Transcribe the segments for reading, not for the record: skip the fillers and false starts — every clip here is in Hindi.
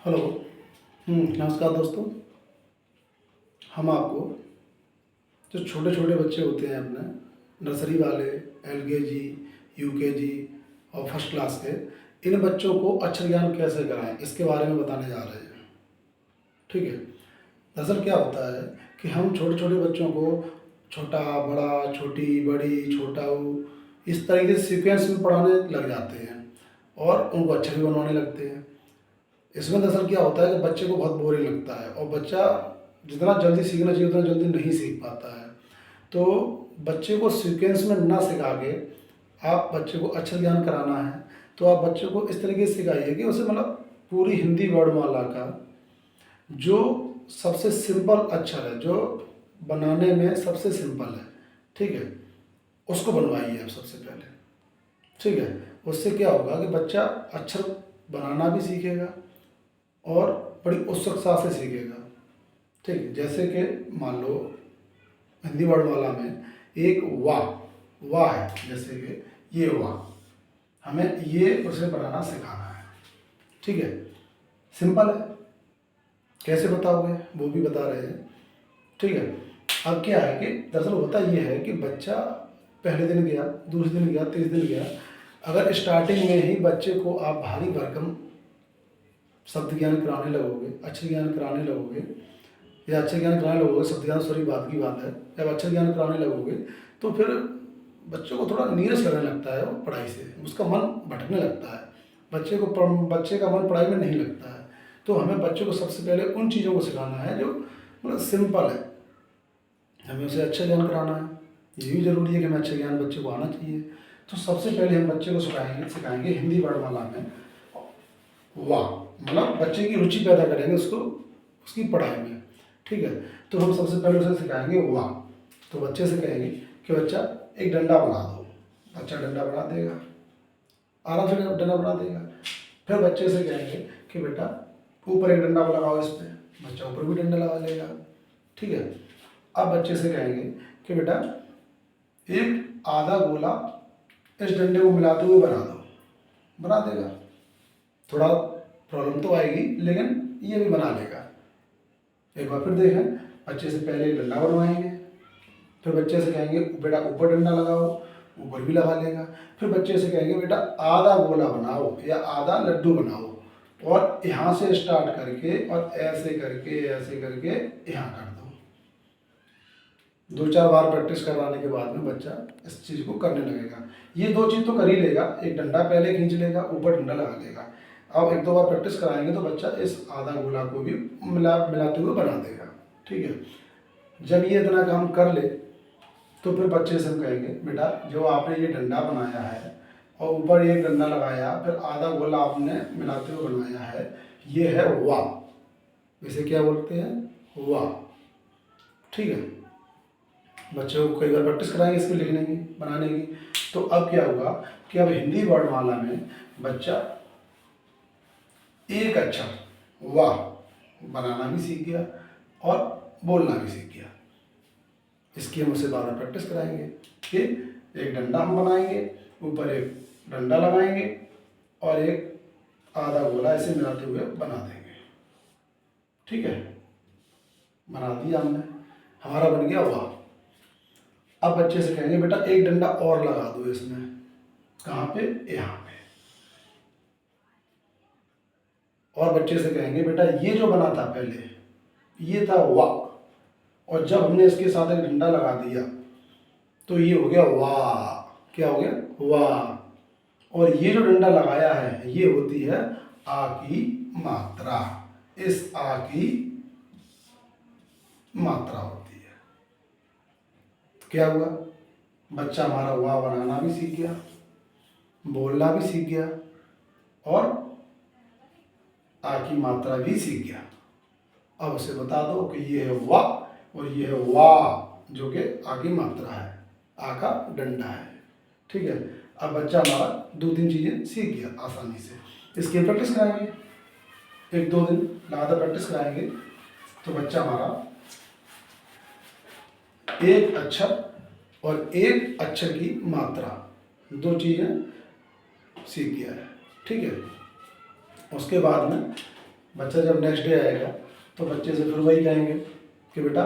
हेलो। नमस्कार दोस्तों। हम आपको जो छोटे छोटे बच्चे होते हैं अपने नर्सरी वाले, एलकेजी, यूकेजी और फर्स्ट क्लास के, इन बच्चों को अक्षर ज्ञान कैसे कराएं इसके बारे में बताने जा रहे हैं। ठीक है। दरअसल क्या होता है कि हम छोटे छोटे बच्चों को छोटा बड़ा, छोटी बड़ी, छोटा ऊ, इस तरीके से सीक्वेंस में पढ़ाने लग जाते हैं और उनको अक्षर भी बनवाने लगते हैं। इसमें दरअसल क्या होता है कि बच्चे को बहुत बोरिंग लगता है और बच्चा जितना जल्दी सीखना चाहिए उतना जल्दी नहीं सीख पाता है। तो बच्चे को सीक्वेंस में ना सिखा के आप बच्चे को अक्षर ज्ञान कराना है तो आप बच्चे को इस तरीके से सिखाइए कि उसे मतलब पूरी हिंदी वर्णमाला का जो सबसे सिंपल अक्षर है, जो बनाने में सबसे सिंपल है, ठीक है, उसको बनवाइए आप सबसे पहले। ठीक है। उससे क्या होगा कि बच्चा अक्षर बनाना भी सीखेगा और बड़ी उत्सुकता से सीखेगा। ठीक है। जैसे कि मान लो हिंदी वर्णमाला में एक वाह है, जैसे कि ये वाह, हमें ये उसे बनाना सिखाना है। ठीक है। सिंपल है, कैसे बताओगे वो भी बता रहे हैं। ठीक है। अब क्या है कि दरअसल होता ये है कि बच्चा पहले दिन गया, दूसरे दिन गया, तीसरे दिन गया, अगर स्टार्टिंग में ही बच्चे को आप भारी भरकम शब्द ज्ञान कराने लगोगे, अक्षर ज्ञान कराने लगोगे, या अक्षर ज्ञान कराने लगोगे, शब्द ज्ञान सॉरी बात की बात है, जब अक्षर ज्ञान कराने लगोगे तो फिर बच्चों को थोड़ा नीरस लगने लगता है, वो पढ़ाई से उसका मन भटकने लगता है, बच्चे का मन पढ़ाई में नहीं लगता है। तो हमें बच्चों को सबसे पहले उन चीज़ों को सिखाना है जो मतलब सिंपल है, हमें उसे अच्छा ज्ञान कराना है। ये भी ज़रूरी है कि हमें अच्छा ज्ञान बच्चे को आना चाहिए। तो सबसे पहले हम बच्चे को सिखाएंगे हिंदी वर्णमाला में वाह, मतलब बच्चे की रुचि पैदा करेंगे उसको उसकी पढ़ाई में। ठीक है। तो हम सबसे पहले उसे सिखाएंगे वाह। तो बच्चे से कहेंगे कि बच्चा एक डंडा बना दो, बच्चा डंडा बना देगा, आराम से डंडा बना देगा। फिर बच्चे से कहेंगे कि बेटा ऊपर एक डंडा लगाओ इस पर, बच्चा ऊपर भी डंडा लगा लेगा। ठीक है। अब बच्चे से कहेंगे कि बेटा एक आधा गोला इस डंडे को मिलाते हुए बना दो, बना देगा। थोड़ा प्रॉब्लम तो आएगी लेकिन ये भी बना लेगा। एक बार फिर देखें, बच्चे से पहले एक डंडा बनवाएंगे, फिर बच्चे से कहेंगे बेटा ऊपर डंडा लगाओ, ऊपर भी लगा लेगा। फिर बच्चे से कहेंगे बेटा आधा गोला बनाओ या आधा लड्डू बनाओ, और यहाँ से स्टार्ट करके और ऐसे करके यहाँ कर दो। 2-4 बार प्रैक्टिस करवाने के बाद में बच्चा इस चीज़ को करने लगेगा। ये 2 चीज़ तो कर ही लेगा, एक डंडा पहले खींच लेगा, ऊपर डंडा लगा लेगा। अब 1-2 बार प्रैक्टिस कराएंगे तो बच्चा इस आधा गोला को भी मिलाते हुए बना देगा। ठीक है। जब ये इतना काम कर ले तो फिर बच्चे से हम कहेंगे बेटा जो आपने ये डंडा बनाया है और ऊपर एक डंडा लगाया, फिर आधा गोला आपने मिलाते हुए बनवाया है, ये है वाह। इसे क्या बोलते हैं? वाह। ठीक है। बच्चों को कई बार प्रैक्टिस कराएंगे इसको लिखने की, बनाने की। तो अब क्या होगा कि अब हिंदी वर्णमाला में बच्चा एक अक्षर वाह बनाना भी सीख गया और बोलना भी सीख गया। इसकी हम उसे बाद में प्रैक्टिस कराएंगे कि एक डंडा हम बनाएंगे, ऊपर एक डंडा लगाएंगे और एक आधा गोला ऐसे मिलाते हुए बना देंगे। ठीक है। बना दिया हमने, हमारा बन गया वाह। अब बच्चे से कहेंगे बेटा एक डंडा और लगा दो इसमें, कहाँ पे? यहाँ पे। और बच्चे से कहेंगे बेटा ये जो बना था पहले ये था वाह, और जब हमने इसके साथ एक डंडा लगा दिया तो ये हो गया वाह। क्या हो गया? वाह। और ये जो डंडा लगाया है ये होती है आ की मात्रा, इस आ की मात्रा होती है। तो क्या हुआ? बच्चा हमारा वाह बनाना भी सीख गया, बोलना भी सीख गया और आ की मात्रा भी सीख गया। अब उसे बता दो कि ये है वाह और ये है वाह जो कि आ की मात्रा है, आ का डंडा है। ठीक है। अब बच्चा हमारा 2-3 चीज़ें सीख गया आसानी से। इसकी प्रैक्टिस कराएंगे, 1-2 दिन लगातार प्रैक्टिस कराएंगे तो बच्चा हमारा एक अक्षर और एक अक्षर की मात्रा 2 चीज़ें सीख गया है। ठीक है। उसके बाद में बच्चा जब नेक्स्ट डे आएगा तो बच्चे से फिर वही कहेंगे कि बेटा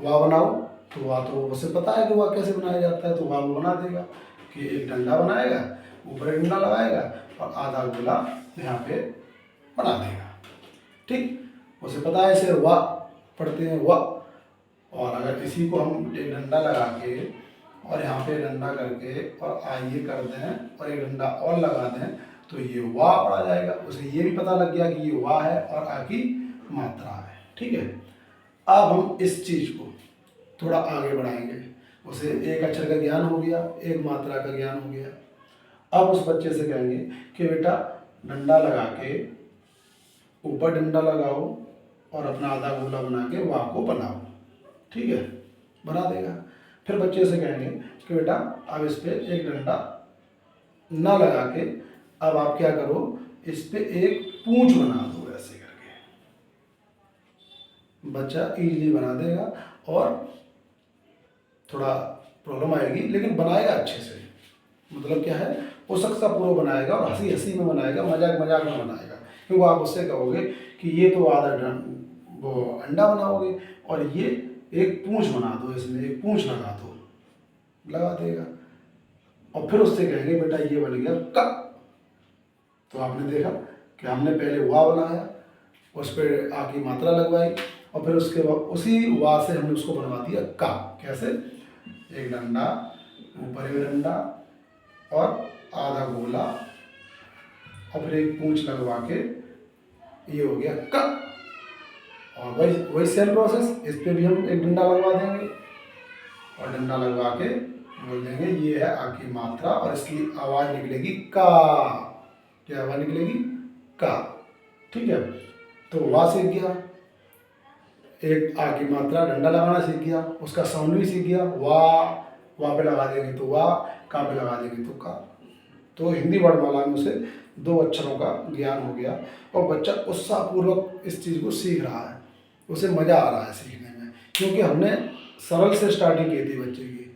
वाह बनाओ, तो वाह तो उसे पता है कि वाह कैसे बनाया जाता है, तो वाह वो बना देगा कि एक डंडा बनाएगा, ऊपर एक डंडा लगाएगा और आधा गोला यहाँ पे बना देगा। ठीक, उसे पता है ऐसे वाह पढ़ते हैं वाह। और अगर इसी को हम एक डंडा लगा के और यहाँ पे डंडा करके और आइए कर दें और एक डंडा और लगा दें तो ये वाह पढ़ा जाएगा। उसे ये भी पता लग गया कि ये वाह है और आ की मात्रा है। ठीक है, अब हम इस चीज़ को थोड़ा आगे बढ़ाएंगे। उसे एक अक्षर का ज्ञान हो गया, एक मात्रा का ज्ञान हो गया। अब उस बच्चे से कहेंगे कि बेटा डंडा लगा के ऊपर डंडा लगाओ और अपना आधा गोला बना के वाह को बनाओ। ठीक है, बना देगा। फिर बच्चे से कहेंगे कि बेटा अब इस पर एक डंडा ना लगा के अब आप क्या करो, इस पे एक पूंछ बना दो ऐसे करके। बच्चा इजीली बना देगा और थोड़ा प्रॉब्लम आएगी लेकिन बनाएगा अच्छे से। मतलब क्या है, वो शख्सा पूरा बनाएगा और हंसी हंसी में बनाएगा, मजाक मजाक में बनाएगा। क्योंकि आप उससे कहोगे कि ये तो आधा वो अंडा बनाओगे और ये एक पूंछ बना दो, इसमें एक पूंछ लगा दो, लगा देगा। और फिर उससे कहेंगे बेटा ये बन गया का। तो आपने देखा कि हमने पहले वाह बनाया, उस पर आ की मात्रा लगवाई और फिर उसके बाद उसी वाह से हमने उसको बनवा दिया का। कैसे, एक डंडा, ऊपर एक डंडा और आधा गोला और फिर एक पूंछ लगवा के ये हो गया का। और वही सेम प्रोसेस, इस पे भी हम एक डंडा लगवा देंगे और डंडा लगवा के बोल देंगे ये है आ की मात्रा और इसकी आवाज़ निकलेगी का। क्या आवाज़ निकलेगी, का। ठीक है, तो वाह सीख गया, एक आ की मात्रा डंडा लगाना सीख गया, उसका साउंड भी सीख गया। वाह पे लगा देंगे तो वाह, का पे लगा देंगे तो का। तो हिंदी वर्णमाला में उसे 2 अक्षरों का ज्ञान हो गया और बच्चा उत्साहपूर्वक इस चीज़ को सीख रहा है, उसे मज़ा आ रहा है सीखने में। क्योंकि हमने सरल से स्टार्टिंग की थी बच्चे की,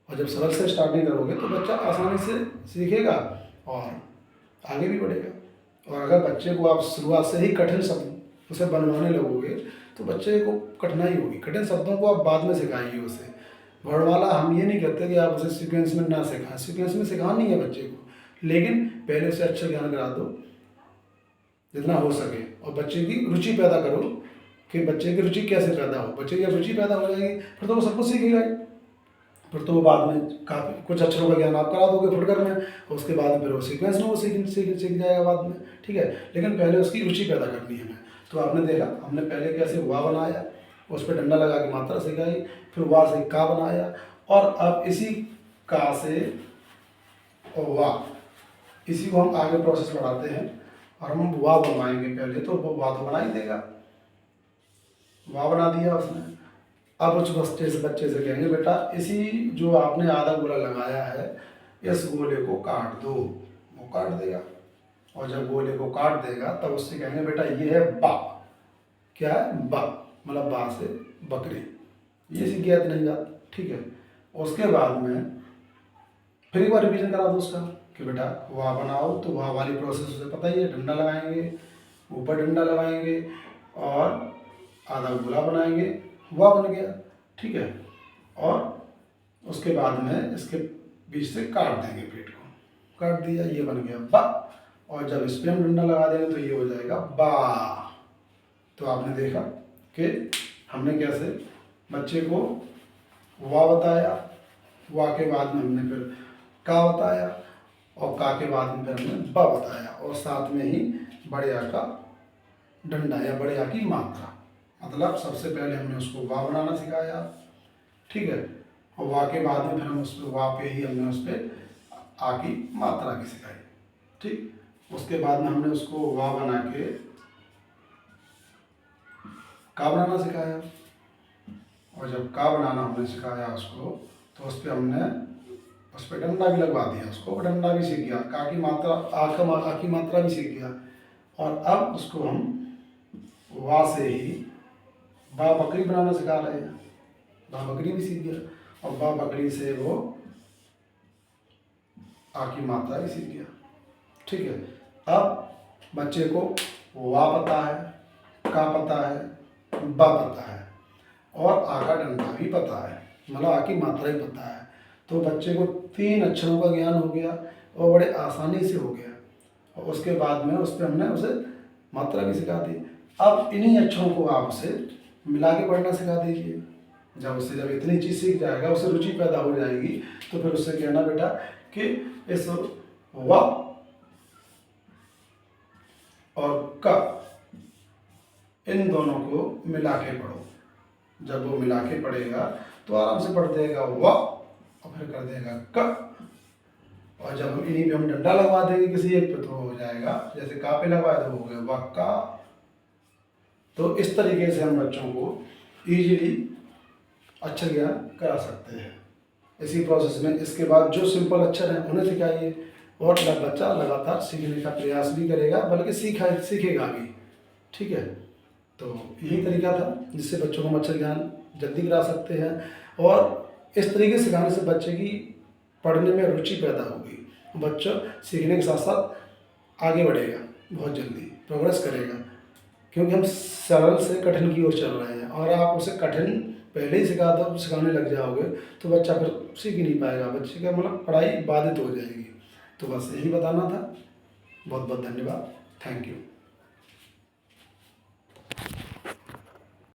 और जब सरल से स्टार्टिंग करोगे तो बच्चा आसानी से सीखेगा और आगे भी बढ़ेगा। और अगर बच्चे को आप शुरुआत से ही कठिन शब्द उसे बनवाने लगोगे तो बच्चे को कठिनाई होगी। कठिन शब्दों को आप बाद में सिखाइए उसे। वर्णमाला हम ये नहीं कहते कि आप उसे सीक्वेंस में ना सिखाएं, सीक्वेंस में सिखानी है बच्चे को, लेकिन पहले उसे अच्छा ज्ञान करा दो जितना हो सके और बच्चे की रुचि पैदा करो कि बच्चे की रुचि कैसे पैदा हो। बच्चे की रुचि पैदा हो जाएगी फिर तो वो सब कुछ सीखेगा ही। फिर तो वो बाद में काफ़ी कुछ अक्षरों का ज्ञान आप करा दोगे फुटकर में, और उसके बाद में फिर वो सीक्वेंस में वो सीख जाएगा बाद में। ठीक है, लेकिन पहले उसकी रुचि पैदा करनी है हमें। तो आपने देखा हमने पहले कैसे वाह बनाया, उस पर डंडा लगा के मात्रा सिखाई, फिर वाह से का बनाया और अब इसी का से और वाह, इसी को हम आगे प्रोसेस बढ़ाते हैं और हम वाह बनवाएंगे। पहले तो वो वाह तो बना ही देगा, वाह बना दिया उसने। अब उस बच्चे से कहेंगे बेटा इसी जो आपने आधा गोला लगाया है इस गोले को काट दो, वो काट देगा। और जब गोले को काट देगा तब उससे कहेंगे बेटा ये है बा। क्या है, बा, मतलब बा से बकरी। ये सीख गया इतनी बात। ठीक है, उसके बाद में फिर एक बार रिवीजन करा दो उसका कि बेटा वाह बनाओ, तो वाह वाली प्रोसेस उसे पता ही है। डंडा लगाएंगे, ऊपर डंडा लगाएंगे और आधा गोला बनाएंगे, वाह बन गया। ठीक है, और उसके बाद में इसके बीच से काट देंगे, पेट को काट दिया, ये बन गया बा। और जब इस पर हम डंडा लगा देंगे तो ये हो जाएगा बा। तो आपने देखा कि हमने कैसे बच्चे को वाह बताया, वाह के बाद में हमने फिर का बताया और का के बाद में फिर हमने बा बताया और साथ में ही बड़े आ का डंडा या बड़े आ की मात्रा। मतलब सबसे पहले हमने उसको वाह बनाना सिखाया। ठीक है, और वाह के बाद में फिर हम उस वाह पे ही हमने उस पर आ की मात्रा की सिखाई। ठीक, उसके बाद में हमने उसको वाह बना के का बनाना सिखाया और जब का बनाना हमने सिखाया उसको तो उस पर हमने उस पर डंडा भी लगवा दिया, उसको डंडा भी सीख गया, का की मात्रा आ की मात्रा भी सीख गया। और अब उसको हम वाह से ही बा बकरी बनाना सिखा रहे हैं, बा बकरी भी सीख गया और बा बकरी से वो आ की मात्रा भी सीख गया। ठीक है, अब बच्चे को वा पता है, का पता है, बा पता है और आ का डंडा भी पता है, मतलब आ की मात्रा ही पता है। तो बच्चे को 3 अक्षरों का ज्ञान हो गया और बड़े आसानी से हो गया। और उसके बाद में उस पर हमने उसे मात्रा भी सिखा दी। अब इन्हीं अक्षरों को आप उसे मिला के पढ़ना सिखा दीजिए। जब इतनी चीज़ सीख जाएगा, उसे रुचि पैदा हो जाएगी, तो फिर उससे कहना बेटा कि इस व और क इन दोनों को मिला के पढ़ो। जब वो मिला के पढ़ेगा तो आराम से पढ़ देगा व और फिर कर देगा क। और जब हम इन्हीं पे हम डंडा लगवा देंगे किसी एक पे तो हो जाएगा, जैसे का पे लगवाए तो हो गया वक्का। तो इस तरीके से हम बच्चों को इजीली अक्षर ज्ञान करा सकते हैं। इसी प्रोसेस में इसके बाद जो सिंपल अक्षर हैं उन्हें सिखाइए और बच्चा लगातार सीखने का प्रयास भी करेगा, बल्कि सीखेगा भी। ठीक है, तो यही तरीका था जिससे बच्चों को हम अक्षर ज्ञान जल्दी करा सकते हैं। और इस तरीके से सिखाने से बच्चे की पढ़ने में रुचि पैदा होगी, बच्चा सीखने के साथ साथ आगे बढ़ेगा, बहुत जल्दी प्रोग्रेस करेगा। क्योंकि हम सरल से कठिन की ओर चल रहे हैं और आप उसे कठिन पहले ही सिखाने लग जाओगे तो बच्चा फिर सीख ही नहीं पाएगा, बच्चे का मतलब पढ़ाई बाधित हो जाएगी। तो बस यही बताना था। बहुत बहुत धन्यवाद। Thank you.